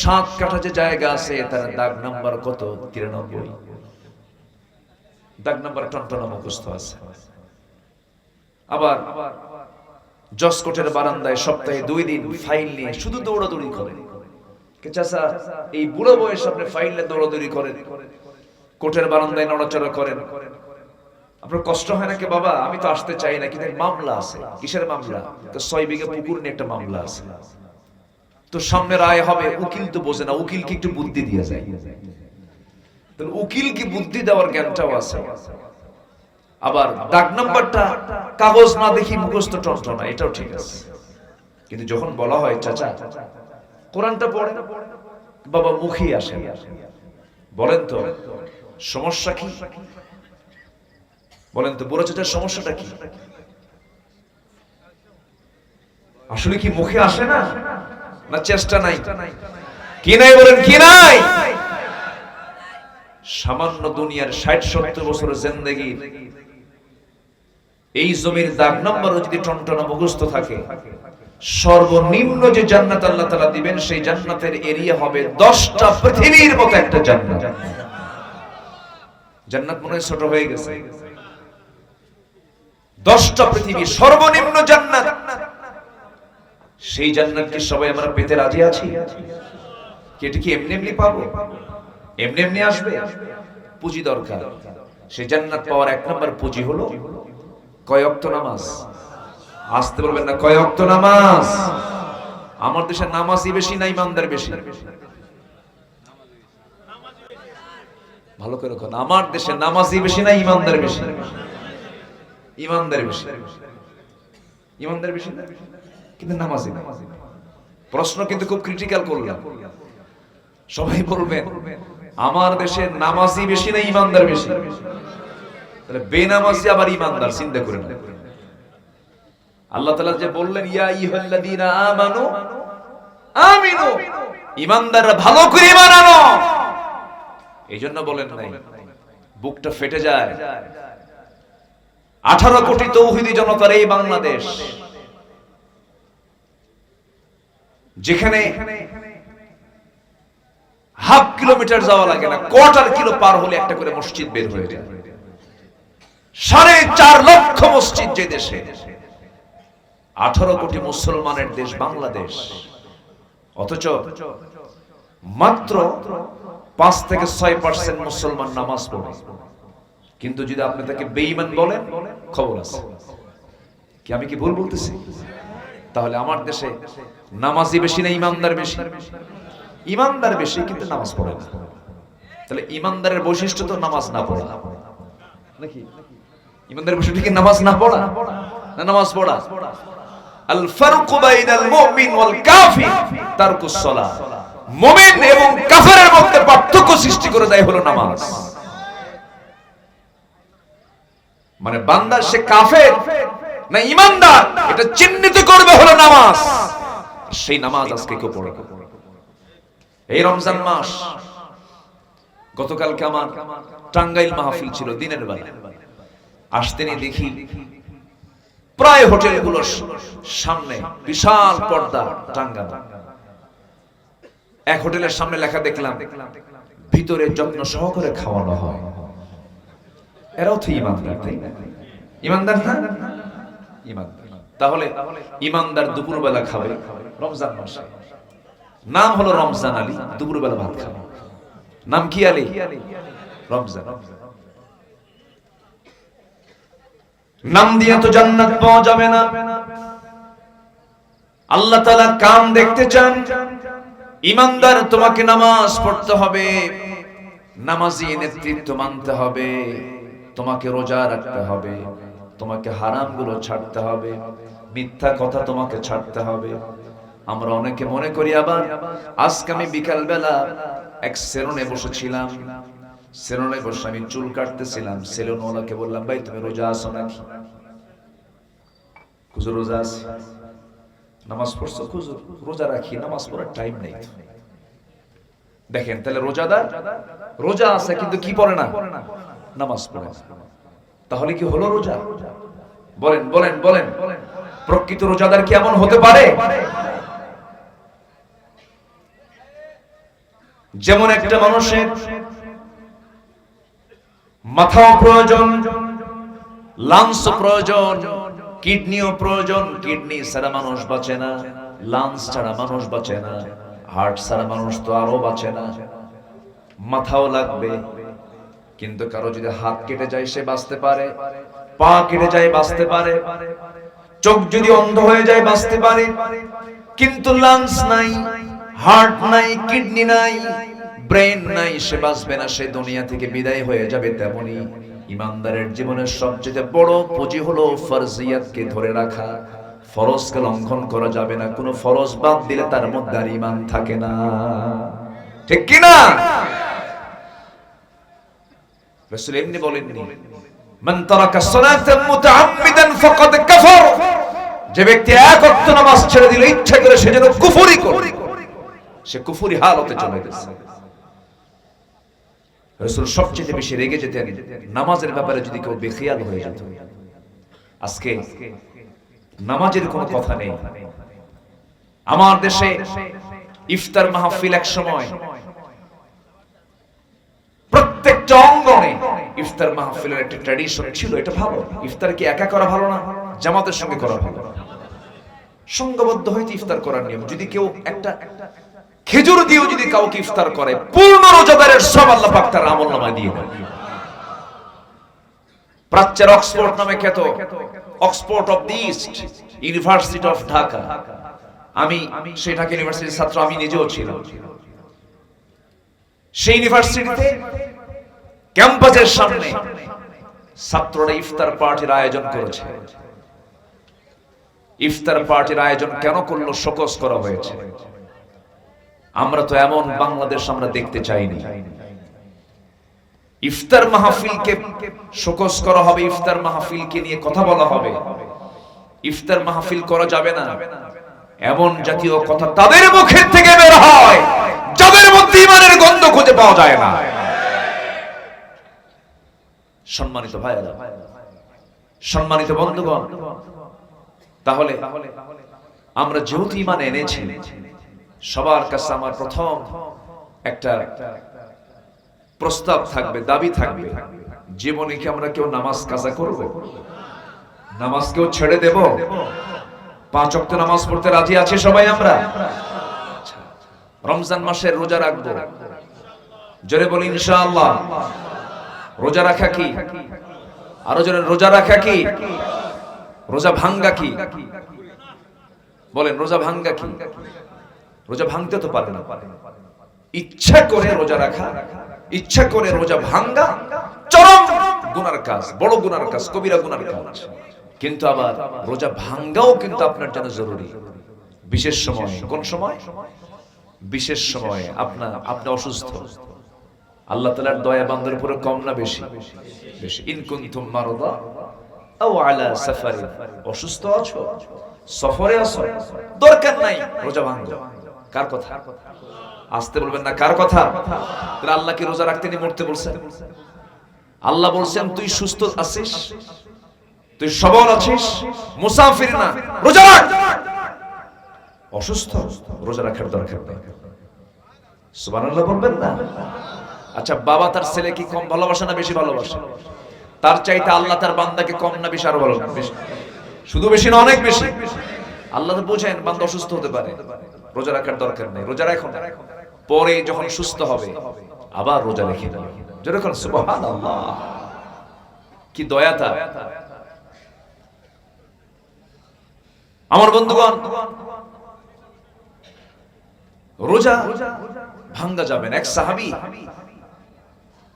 7 কাঠা যে জায়গা আছে, তার দাগ নাম্বার কত? 93। দাগ নাম্বার টনটনা মুখস্থ আছে। আবার জসকোটের বারান্দায় সপ্তাহে 2 দিন ফাইল নিয়ে শুধু দৌড়াদৌড়ি করেন। চাচা এই বুড়ো বয়সে আপনি ফাইল নিয়ে দৌড়াদৌড়ি করেন, কোর্টের বারান্দায় নড়াচড়া করেন, আপনার কষ্ট হয় নাকি? বাবা আমি তো আসতে চাই না, কিন্তু মামলা আছে। কিসের মামলা? তো 6 বিঘা পুকুর নিয়ে একটা মামলা আছে, তো সামনে রায় হবে। উকিল তো বোঝে না, উকিলকে একটু বুদ্ধি দিয়ে যায়। তো উকিলকে বুদ্ধি দেওয়ার জ্ঞানটাও আছে। আবার দাগ নাম্বারটা কাগজ না দেখি মুখস্থ টনটনা, এটাও ঠিক আছে। কিন্তু যখন বলা হয়, চাচা কোরআনটা পড়ে, বাবা মুখে আসে, বলেন তো সমস্যা কি? বলেন তো বুড়ো চাচার সমস্যাটা কি? আসলে কি মুখে আসে না, না চেষ্টা নাই? কি নাই বলেন, কি নাই? সামান্য দুনিয়ার 60-70 বছরের জিন্দেগি এই জমির দাগ নাম্বারও যদি টনটনা মুখস্থ থাকে, সর্বনিম্ন যে জান্নাত আল্লাহ তাআলা দিবেন, সেই জান্নাতের এরিয়া হবে 10টা পৃথিবীর মতো একটা জান্নাত। জান্নাত মনে হয় ছোট হয়ে গেছে। 10টা পৃথিবী সর্বনিম্ন জান্নাত। সেই জান্নাত কি সবাই আমরা পেতে রাজি আছি? কি এটা কি এমনি এমনি পাবো? এমনি এমনি আসবে? পুঁজি দরকার। সেই জান্নাত পাওয়ার 1 নাম্বার পুঁজি হলো কয় ওয়াক্ত নামাজ। আসতে বলবেন না, কয় ওয়াক্ত নামাজ? আমার দেশে নামাজই বেশি না ইমানদার বেশি? ভালো করে কথা, আমার দেশে নামাজই বেশি না ইমানদার বেশি? ইমানদার বেশি। ইমানদার বেশি কিন্তু নামাজি না। প্রশ্ন কিন্তু খুব ক্রিটিক্যাল করলাম। সবাই বলবেন আমার দেশে নামাজি বেশি না ইমানদার বেশি? তাহলে বেনামাজি আবার ইমানদার, চিন্তা করেন। আল্লাহ তাআলা যে বললেন, ইয়া আইয়ুহাল্লাযীনা আমানু আমিনু, ইমানদাররা ভালো করে ঈমান আনো, এইজন্য বলেন নাই? বুকটা ফেটে যায়। 18 কোটি তৌহিদি জনতার এই বাংলাদেশ, যেখানে হাফ কিলোমিটার যাওয়া লাগে না, কোয়ার্টার কিলো পার হলে একটা করে মসজিদ বের হয়ে যায়। 4.5 লক্ষ মসজিদ যে দেশে, 18 কোটি মুসলমানের দেশ বাংলাদেশ, অথচ মাত্র 5 থেকে 6% মুসলমান নামাজ পড়ে। কিন্তু যদি আপনি তাকে বেঈমান বলেন, খবর আছে। কি আমি কি ভুল বলতেছি? তাহলে আমার দেশে নামাজি বেশি না ইমানদার বেশি? ইমানদার বেশি, কিন্তু নামাজ পড়ে না। তাহলে ইমানদারের বৈশিষ্ট্য তো নামাজ না পড়া নাকি? ইমানদারের বৈশিষ্ট্য কি নামাজ না পড়া না নামাজ পড়া? আল ফারকু বাইনাল মুমিন ওয়াল কাফির তারকুস সালাহ। মুমিন এবং কাফেরের মধ্যে পার্থক্য সৃষ্টি করে দেয় হলো নামাজ। মানে বান্দা সে কাফের না ইমানদার, এটা চিহ্নিত করবে হলো নামাজ। সেই নামাজ আজকে কেউ পড়ে না। এই রমজান মাস, গতকালকে আমার টাঙ্গাইল মাহফিল ছিল দিনের বেলা। আসতেনি দেখি প্রায় হোটেলগুলোর সামনে বিশাল পর্দা টাঙ্গানো। এক হোটেলের সামনে লেখা দেখলাম, ভিতরে যত্ন সহকারে খাওয়ানো হয়। এরাও তো ইমানদার, তাই না? ইমানদার না? ইমানদার। তাহলে ইমানদার দুপুরবেলা খাবে রমজান মাসে, নাম হলো রমজান আলী, দুপুরবেলা ভাত খাবে, নাম কি আলী? রমজান। নাম দিয়ে তো জান্নাত পাওয়া যাবে না। আল্লাহ তাআলা কাম দেখতে চান। ইমানদার তোমাকে নামাজ পড়তে হবে, নামাজি নেতৃত্ব মানতে হবে, তোমাকে রোজা রাখতে হবে, তোমাকে হারামগুলো ছাড়তে হবে, মিথ্যা কথা তোমাকে ছাড়তে হবে। আমরা অনেকে মনে করি আবার, আজকে আমি বিকাল বেলা এক সেলুনে বসেছিলাম, সেলুনে বসে আমি চুল কাটতেছিলাম, সেলুনওয়ালাকে বললাম, ভাই তুমি রোজা আছো নাকি? হুজুর রোজা আছি। নামাজ পড়ছো? হুজুর রোজা রাখি, নামাজ পড়ার টাইম নেই। দেখেন তাহলে রোজাদার রোজা আছে কিন্তু কি পড়ে না? নামাজ পড়ে। তাহলে কি হলো রোজা? বলেন বলেন বলেন, প্রকৃত রোজাদার কি এমন হতে পারে? যেমন একটা মানুষের মাথাও প্রয়োজন, লাংস প্রয়োজন, কিডনিও প্রয়োজন, কিডনি ছাড়া মানুষ বাঁচে না, লাংস ছাড়া মানুষ বাঁচে না, হার্ট ছাড়া মানুষ তো আরো বাঁচে না। মাথাও লাগবে, কিন্তু কারো যদি হাত কেটে যায় সে বাঁচতে পারে, পা কেটে যায় বাঁচতে পারে, চোখ যদি অন্ধ হয়ে যায় বাঁচতে পারে, কিন্তু লাংস নাই, হার্ট নাই, কিডনি নাই, ব্রেন নাই, সে বাঁচবে না, সে দুনিয়া থেকে বিদায় হয়ে যাবে। তেমনি ইমানদারের জীবনের সবচেয়ে বড় পুঁজি হলো ফরজিয়াতকে ধরে রাখা। ফরজকে লঙ্ঘন করা যাবে না, কোনো ফরজ বাদ দিলে তার মধ্যে আর ঈমান থাকে না, ঠিক কি না? রাসূল এমনি বলেননি, মান তারাকা সালাতান মুতাআম্মিদান ফাকাদ কাফার, যে ব্যক্তি এক ওয়াক্ত নামাজ ছেড়ে দিল ইচ্ছা করে, সে যেন কুফরি করে, সে কুফরি হালতে চলে গেছে। রাসূল সবচেয়ে বেশি রেগে যেতেন নামাজের ব্যাপারে যদি কেউ বেখিয়াল হয়ে যেত। আজকে নামাজের কোনো কথা নেই। আমার দেশে ইফতার মাহফিল এক সময় প্রত্যেকটা অঙ্গনে ইফতার মাহফিলের একটা ট্র্যাডিশন ছিল, এটা ভালো। ইফতার কি একা করা ভালো না? জামাতের সঙ্গে করা ভালো। সংঘবদ্ধ হইতে ইফতার করার নিয়ম। যদি কেউ একটা খেজুর দিয়েও যদি কাউকে ইফতার করে, পূর্ণ রোজাদারের সব আল্লাহ পাক তার আমলনামায় দিয়ে দেন। প্রাচ্যের অক্সফোর্ড নামে খ্যাত Oxford of the east, university of Dhaka, আমি সেই ঢাকা ইউনিভার্সিটির ছাত্র, আমি নিজেও ছিলাম। সেই ইউনিভার্সিটিতে ক্যাম্পাসের সামনে ছাত্ররা ইফতার পার্টির আয়োজন করেছে। ইফতার পার্টির আয়োজন কেন করলো? শোকজ করা হয়েছে। আমরা তো এমন বাংলাদেশ আমরা দেখতে চাইনি। ইফতার মাহফিলকে শোকজ করা হবে, ইফতার মাহফিলকে নিয়ে কথা বলা হবে, ইফতার মাহফিল করা যাবে না, এমন জাতীয় কথা তাদের মুখের থেকে বের হয় যাদের মধ্যে ঈমানের গন্ধ খুঁজে পাওয়া যায় না। সম্মানিত ভাইরা, সম্মানিত বন্ধুগণ, তাহলে আমরা যেহেতু ঈমান এনেছি, সবার কাছে আমার প্রথম একটা প্রস্তাব থাকবে, দাবি থাকবে, জীবনে কি আমরা কেউ নামাজ কাজা করব? নামাজ কেউ ছেড়ে দেব? 5 ওয়াক্ত নামাজ পড়তে রাজি আছি সবাই আমরা? রমজান মাসের রোজা রাখবো, জোরে বলি ইনশাআল্লাহ। রোজা রাখা কি? আরো জোরে, রোজা রাখা কি? রোজা ভাঙ্গা কি? বলেন, রোজা ভাঙ্গা কি? রোজা ভাঙতে তো পারে না। ইচ্ছা করে রোজা রাখা, ইচ্ছা করে রোজা ভাঙ্গা চরম গুনার কাজ, বড় গুনার কাজ, কবিরা গুনার কাজ। কিন্তু আবার রোজা ভাঙ্গাও কিন্তু আপনার জন্য জরুরি। বিশেষ সময়, কোন সময়? বিশেষ সময় আপনি অসুস্থ, আল্লাহ তাআলার দয়া বান্দার উপরে কম না বেশি? বেশি। ইন কুনতুম মারদা আও আলা সাফারিন, অসুস্থ আছো, সফরে আছো, দরকার নাই রোজা ভাঙ্গো। কার কথা? আসতে বলবেন না, কার কথা? আল্লাহ কি রোজা রাখতে নিয়ে মরতে বলছেন? আল্লাহ বলছেন তুই সুস্থ আছিস, তুই সবল আছিস, মুসাফির না, রোজা রাখ। অসুস্থ, রোজা রাখার দরকার নেই। সুবহানাল্লাহ বলবেন না? আচ্ছা, বাবা তার ছেলে কি কম ভালোবাসে না বেশি ভালোবাসে? তার চাইতে আল্লাহ তার বান্দাকে কম না বেশি? আরো ভালোবাসে। শুধু বেশি না, অনেক বেশি। আল্লাহ তো বোঝেন বান্দা অসুস্থ হতে পারে, রোজা রাখার দরকার নেই, রোজা রাখুন, পরে যখন সুস্থ হবে আবার রোজা রেখে দেবে। যেরকম সুবহানাল্লাহ, কি দয়া তার। আমার বন্ধুগণ, রোজা ভাঙ্গা যাবে না। এক সাহাবী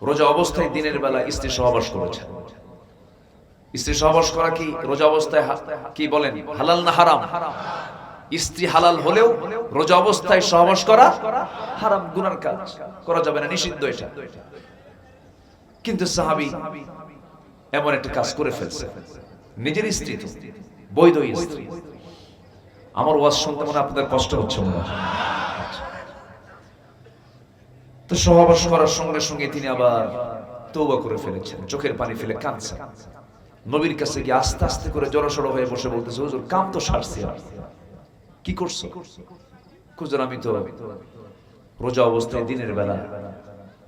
রোজা অবস্থায় দিনের বেলা স্ত্রী সহবাস করেছেন। স্ত্রী সহবাস করা কি রোজা অবস্থায় কি বলেন হালাল না হারাম? স্ত্রী হালাল হলেও রোজা অবস্থায় সহবাস করা হারাম, গুনার কাজ, করা যাবে না, নিষিদ্ধ এটা। কিন্তু সাহাবী এমন একটা কাজ করে ফেলছে, নিজের স্ত্রী তো, বৈধ স্ত্রী। আমার ওয়াজ শুনতে মনে আপনাদের কষ্ট হচ্ছে মনে হয়। তো সহবাস করার সঙ্গে সঙ্গে তিনি আবার তওবা করে ফেলেছেন, চোখের পানি ফেলে কাঁদছেন। নবীর কাছে গিয়ে আস্তে আস্তে করে জড়সড় হয়ে বসে বলতেছে, হুজুর কাম তো সারছি, কি করছো? হুজুর আমি তো রোজা অবস্থায় দিনের বেলা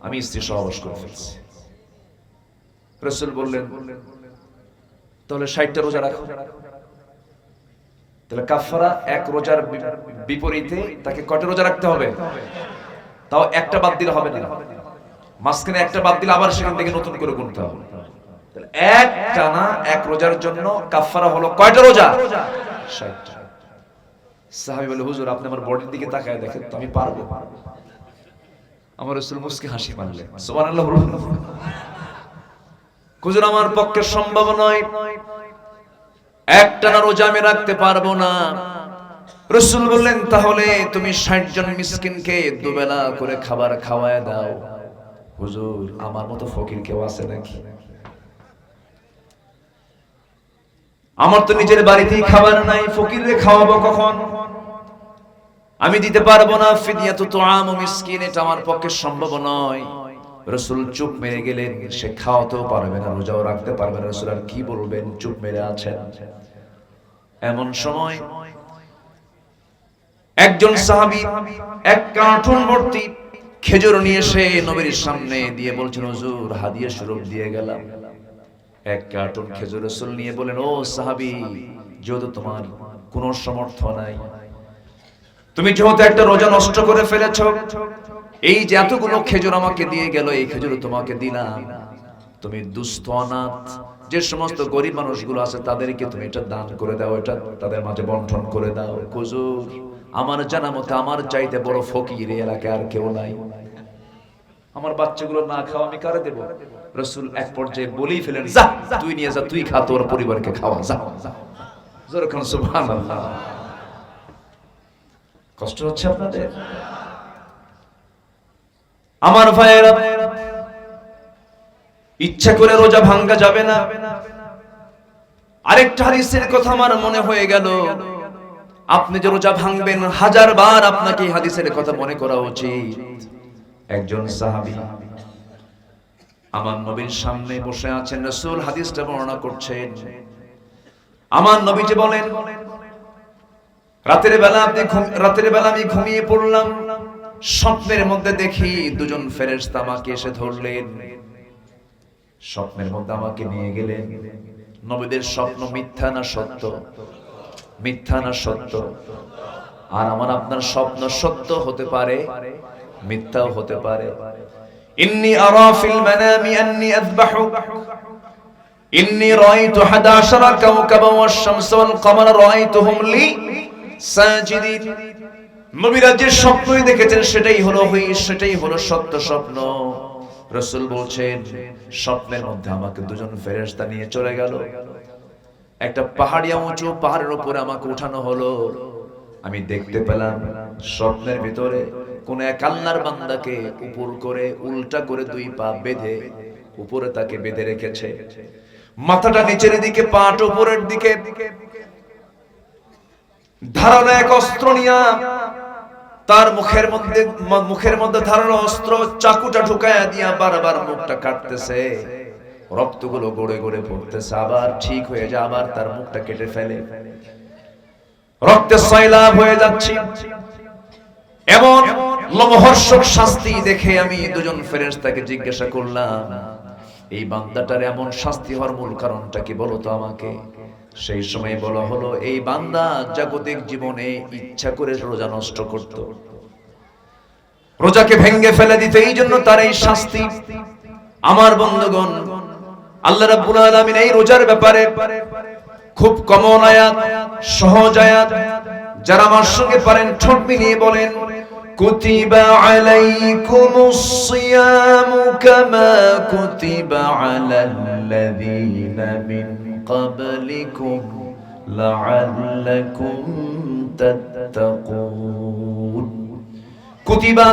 আমি স্ত্রী সহবাস করে ফেলছি। রাসূল বললেন, তাহলে 60টা রোজা রাখো। তাহলে কাফারা এক রোজার বিপরীতে তাকে কয়টা রোজা রাখতে হবে? তাও একটা বাদ দিলে হবে না, মাঝখানে একটা বাদ দিলে আবার সেখান থেকে নতুন করে গুনতে হবে। তাহলে এক টানা এক রোজার জন্য কাফারা হলো কয়টা রোজা? 60টা। সাহাবী বলে, হুজুর আপনি আমার বডির দিকে তাকায় দেখেন তো, আমি পারবো? আমার রাসূল মুস্কি হাসি মারলেন, সুবহানাল্লাহ বলুন। হুজুর আমার পক্ষে সম্ভব নয়, একটানা রোজা আমি রাখতে পারবো না। রাসূল বললেন, তাহলে তুমি 60 জন মিসকিনকে দুবেলা করে খাবার খাওয়ায় দাও। হুজুর আমার মতো ফকির কেউ আছে নাকি? আমার তো নিজের বাড়িতেই খাবার নাই, ফকিররে খাওয়াবো কখন? আমি দিতে পারবো না। ফিদিয়াতু তুআমু মিসকিন, এটা আমার পক্ষে সম্ভব নয়। রাসূল চুপ মেরে গেলেন, সে খাওয়াতেও পারবে না, রোজাও রাখতে পারবে না। রাসূল আর কি বলবেন, চুপ মেরে আছেন। এমন সময় একজন সাহাবী এক কার্টুন ভর্তি খেজুর নিয়ে এসে নবীর সামনে দিয়ে বলছেন, হুজুর হাদিয়া স্বরূপ দিয়ে গেলাম। এক কার্টুন খেজুর রাসূল নিয়ে বলেন, ও সাহাবী, যেহেতু তোমার কোনো সামর্থ্য নাই, তুমি যেহেতু একটা রোজা নষ্ট করে ফেলেছো, এই যে এতগুলো খেজুর আমাকে দিয়ে গেল, এই খেজুর তোমাকে দিলাম, তুমি দুস্থ অনাথ যে সমস্ত গরিব মানুষগুলো আছে তাদেরকে তুমি এটা দান করে দাও, এটা তাদের মাঝে বন্টন করে দাও। হুজুর আমার জানা মতে আমার চাইতে বড় ফকির এই এলাকায় আর কেউ নাই, আমার বাচ্চাগুলো না খাওয়া আমি কারে দেব? রাসূল এক পর্যায়ে বলেই ফেলেন, যা তুই নিয়ে যা, তুই খা, তোর পরিবারকে খাওয়া, যা। জোরে কোন সুবহানাল্লাহ। কষ্ট হচ্ছে আপনাদের? আমার ভাইয়েরা, ইচ্ছা করে রোজা ভাঙ্গা যাবে না। আরেকটা হাদিসের কথা আমার মনে হয়ে গেল, আপনি যে রোজা ভাঙবেন 1000 বার আপনাকে এই হাদিসের কথা মনে করা উচিত। একজন সাহাবী আমার নবীর সামনে বসে আছেন, রাসূল হাদিসটা বর্ণনা করছেন। আমার নবীজি বলেন, রাতের বেলা আমি ঘুমিয়ে পড়লাম, স্বপ্নের মধ্যে দেখি দুজন ফেরেশতা আমাকে এসে ধরলেন, স্বপ্নের মধ্যে আমাকে নিয়ে গেলেন। নবীদের স্বপ্ন মিথ্যা না সত্য? মিথ্যা না সত্য? আর আমার আপনার স্বপ্ন সত্য হতে পারে, মিথ্যাও হতে পারে। ইন্নী আরা ফিল মানামি আন্নী আযবাহুক, ইন্নী রাআইতু 11 কাওকাবা ওয়াশ শামসা ওয়াল কমারা রাআইতুহুম লি সাজিদিন। নবীরা যে স্বপ্নই দেখেছেন সেটাই হলো সত্য স্বপ্ন। রাসূল বলছেন, স্বপ্নের মধ্যে আমাকে দুজন ফেরেশতা নিয়ে চলে গেল, একটা পাহাড়িয়া উঁচু পাহাড়ের উপরে আমাকে উঠানো হলো। আমি দেখতে পেলাম স্বপ্নের ভিতরে কোন এক আল্লাহর বান্দাকে উপর করে উল্টা করে 2 পা বেঁধে উপরে তাকে বেঁধে রেখেছে, মাথাটা নিচের দিকে, পাটা উপরের দিকে, ধারালো এক অস্ত্র নিয়া তার মুখের মধ্যে ধারালো অস্ত্র চাকুটা ঢুকায়া দিয়া বারবার মুখটা কাটতেছে, রক্তগুলো গড়ে গড়ে পড়তেছে, আবার ঠিক হয়ে যায়, আবার তার মুখটা কেটে ফেলে, রক্তে সয়লাব হয়ে যাচ্ছে। এমন লোমহর্ষক শাস্তি দেখে আমি দুজন ফেরেশতাকে জিজ্ঞাসা করলাম, এই বান্দাটার এমন শাস্তি হওয়ার মূল কারণটা কি বলো তো আমাকে। সেই সময় বলা হলো এই বান্দা জাগতিক জীবনে ইচ্ছা করে রোজা নষ্ট করত, রোজাকে ভেঙে ফেলে দিত, এই জন্য তার এই শাস্তি। আমার বন্ধুগণ, আল্লাহ রাব্বুল আলামিন এই রোজার ব্যাপারে খুব কমন আয়াত, সহজ আয়াত, যারা আমার সঙ্গে পারেন ঠোঁট মিলিয়ে বলেন, কুতিবা আলাইকুমুস সিয়ামু কামা কুতিবা আলাল্লাযীনা মিন ক্বাবলিকুম লাআল্লাকুম তাত্তাকুন। কুতিবা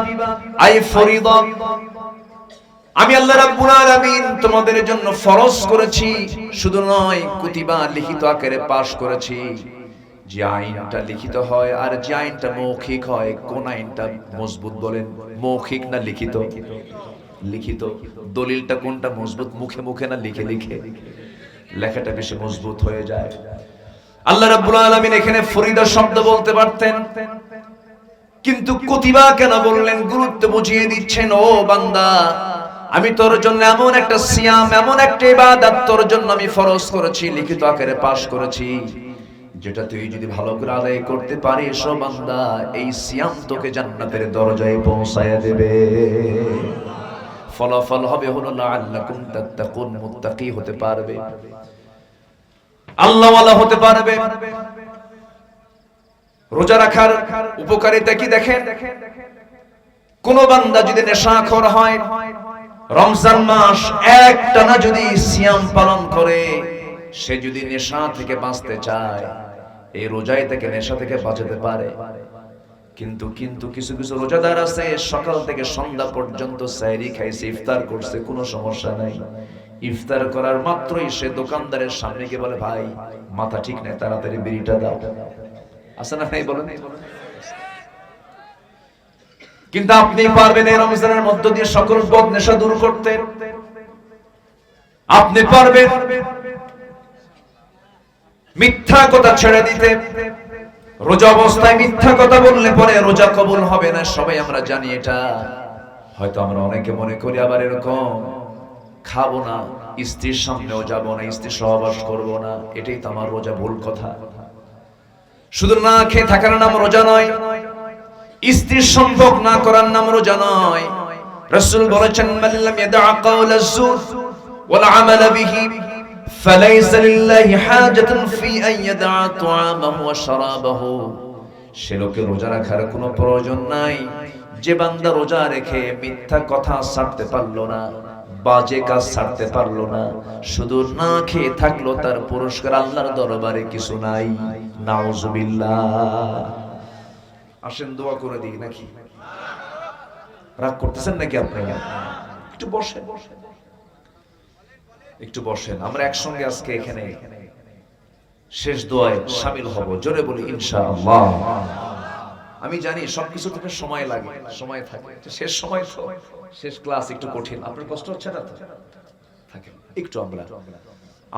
আই ফরিদা, আমি আল্লাহ রাব্বুল আলামিন তোমাদের জন্য ফরজ করেছি, শুধু নয় কুতিবা লিখিত আকারে পাশ করেছি। যে আইনটা লিখিত হয় আর যে আইনটা মৌখিক হয়, কোন আইনটা মজবুত বলেন, মৌখিক না লিখিত? লিখিত। দলিলটা কোনটা মজবুত, মুখে মুখে না লিখে লিখে? লেখাটা বেশি মজবুত হয়ে যায়। আল্লাহ রাব্বুল আলামিন এখানে ফরিদা শব্দ বলতে পারতেন, কিন্তু কুতিবা কেন বললেন? গুরুত্ব বুঝিয়ে দিচ্ছেন, ও বান্দা আমি তোর জন্য এমন একটা সিয়াম, এমন একটা ইবাদত তোর জন্য আমি ফরজ করেছি, লিখিত আকারে পাশ করেছি, যেটা তুই যদি ভালো করে আদায় করতে পারিস ও বান্দা, এই সিয়াম তোকে জান্নাতের দরজায় পৌঁছায় দেবে। ফলাফল হবে হলো লাআল্লাকুম তাত্তাকুন, মুত্তাকি হতে পারবে, আল্লাহওয়ালা হতে পারবে। রোজা রাখার উপকারিতা কি দেখেন? কোন বান্দা যদি নেশাখোর হয়, রমজান মাস একটানা যদি সিয়াম পালন করে, সে যদি নেশা থেকে বাঁচতে চায়, এই রোজায় থেকে নেশা থেকে বাঁচাতে পারে। কিন্তু কিছু কিছু রোজাদার আছে সকাল থেকে সন্ধ্যা পর্যন্ত সাহরি খাইছে, ইফতার করছে, কোনো সমস্যা নাই। ইফতার করার মাত্রই সে দোকানদারের সামনে গিয়ে বলে, ভাই মাথা ঠিক নাই, তাড়াতাড়ি বিড়িটা দাও। আছে না ভাই, বলেন? কিন্তু আপনি পারবেন এই রমজানের মধ্য দিয়ে সকল বদ নেশা দূর করতে? আপনি পারবেন মিথ্যা কথা ছেড়ে দিতে? রোজা অবস্থায় মিথ্যা কথা বললে পরে রোজা কবুল হবে না, সবাই আমরা জানি এটা। হয়তো আমরা অনেকে মনে করি আবার এরকম, খাবো না, স্ত্রীর সামনেও যাবো না, স্ত্রীর সহবাস করবো না, এটাই তো আমার রোজা। ভুল কথা। শুধু না খেয়ে থাকার নাম রোজা নয়, স্ত্রীর সম্পর্ক না করার নাম রোজা নয়। রাসূল বলেছেন, মাল্লাম ইয়াদা কাওলা যুর ওয়াল আমাল বিহি ফালাইসা লিল্লাহি হাজাতুন ফি আন ইয়াদা তুআমাহু ওয়া শারাবাহু। সে লোকের রোজা রাখার কোনো প্রয়োজন নাই যে বান্দা রোজা রেখে মিথ্যা কথা ছাড়তে পারলো না, বাজে কাজ ছাড়তে পারলো না, শুধু না খেয়ে থাকলো, তার পুরস্কার আল্লাহর দরবারে কিছু নাই। নাউজুবিল্লাহ। আসেন দোয়া করে দিই নাকি? রাগ করতেছেন নাকি আপনারা? একটু বসেন, একটু বসেন। আমরা একসঙ্গে আজকে এখানে শেষ দোয়ায় শামিল হব। জোরে বলি ইনশাআল্লাহ। আমি জানি সবকিছু থেকে সময় লাগে, সময় থাকে, শেষ সময় তো শেষ ক্লাস একটু কঠিন। আপনার কষ্ট হচ্ছে না তো? থাকে একটু।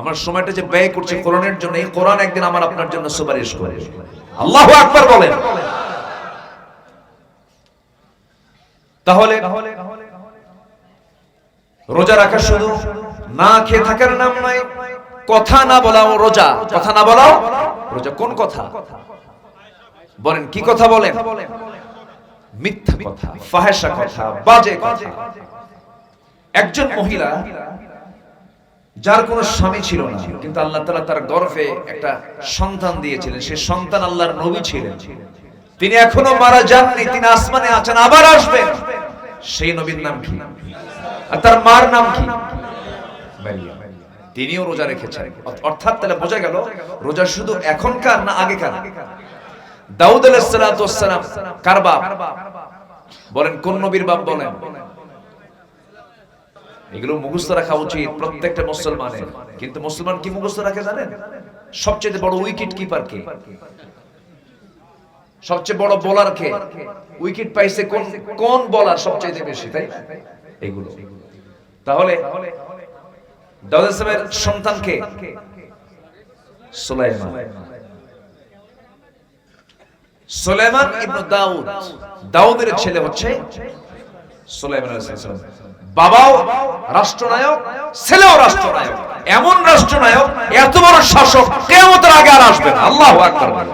আমার সময়টা যে ব্যয় করছে কোরআনের জন্য, এই কোরআন একদিন আমার আপনার জন্য সুপারিশ করে। আল্লাহু আকবার বলেন। তাহলে রোজা রাখা শুধু না খেয়ে থাকার নাম নয়, কথা না বলাও রোজা। কথা না বলাও রোজা। কোন কথা বলেন? কি কথা বলেন? মিথ্যা কথা, ফাহেশা কথা, বাজে কথা। একজন মহিলা যার কোনো স্বামী ছিল না, কিন্তু আল্লাহ তাআলা তার গর্ভে একটা সন্তান দিয়েছিলেন। সেই সন্তান আল্লাহর নবী ছিলেন। তিনি এখনো মারা যাননি, তিনি আসমানে আছেন, আবার আসবেন। সেই নবীর নাম কি? আর তার মার নাম কি? মারিয়াম। তিনিও রোজা রেখেছেন। অর্থাৎ তাহলে বোঝা গেল রোজা শুধু এখনকার না আগেকার? দাউদ আলাইহিস সালাতু ওয়াস সালাম কার বাপ বলেন? কোন নবীর বাপ বলেন? এগুলো মুখস্থ রাখা উচিত প্রত্যেকটা মুসলমানের। কিন্তু মুসলমান কি মুখস্থ রাখে জানেন? সবচেয়ে বড় উইকেট কিপার কে? সবচেয়ে বড় বোলার কে? উইকেট পাইছে কোন বোলার সবচেয়ে বেশি, তাই না? এগুলো। তাহলে দাউদ আলাইহিস সালামের সন্তান কে? সুলাইমান। সুলাইমান ইবনে দাউদ, দাউদের ছেলে হচ্ছে সুলাইমান আলাইহিস সালাম বাবাও রাষ্ট্রনায়ক, ছেলেও রাষ্ট্রনায়ক, এমন রাষ্ট্রনায়ক, এত বড় শাসক কিয়ামতের আগে আর আসবে না। আল্লাহু আকবার।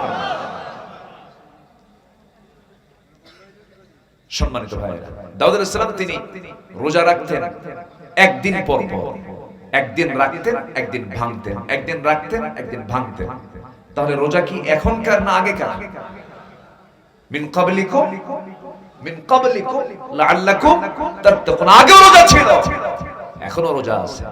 সম্মানিত ভাইরা, দাউদ আলাইহিস সালাম তিনি রোজা রাখতেন একদিন পর পর, একদিন রাখতেন একদিন ভাঙতেন, একদিন রাখতেন একদিন ভাঙতেন। তাহলে রোজা কি এখনকার না আগেকার? মিন ক্বাবলিকুম লাআল্লাকুম তাত্তাকুন, আগেও রোজা ছিল, এখনো রোজা আছে।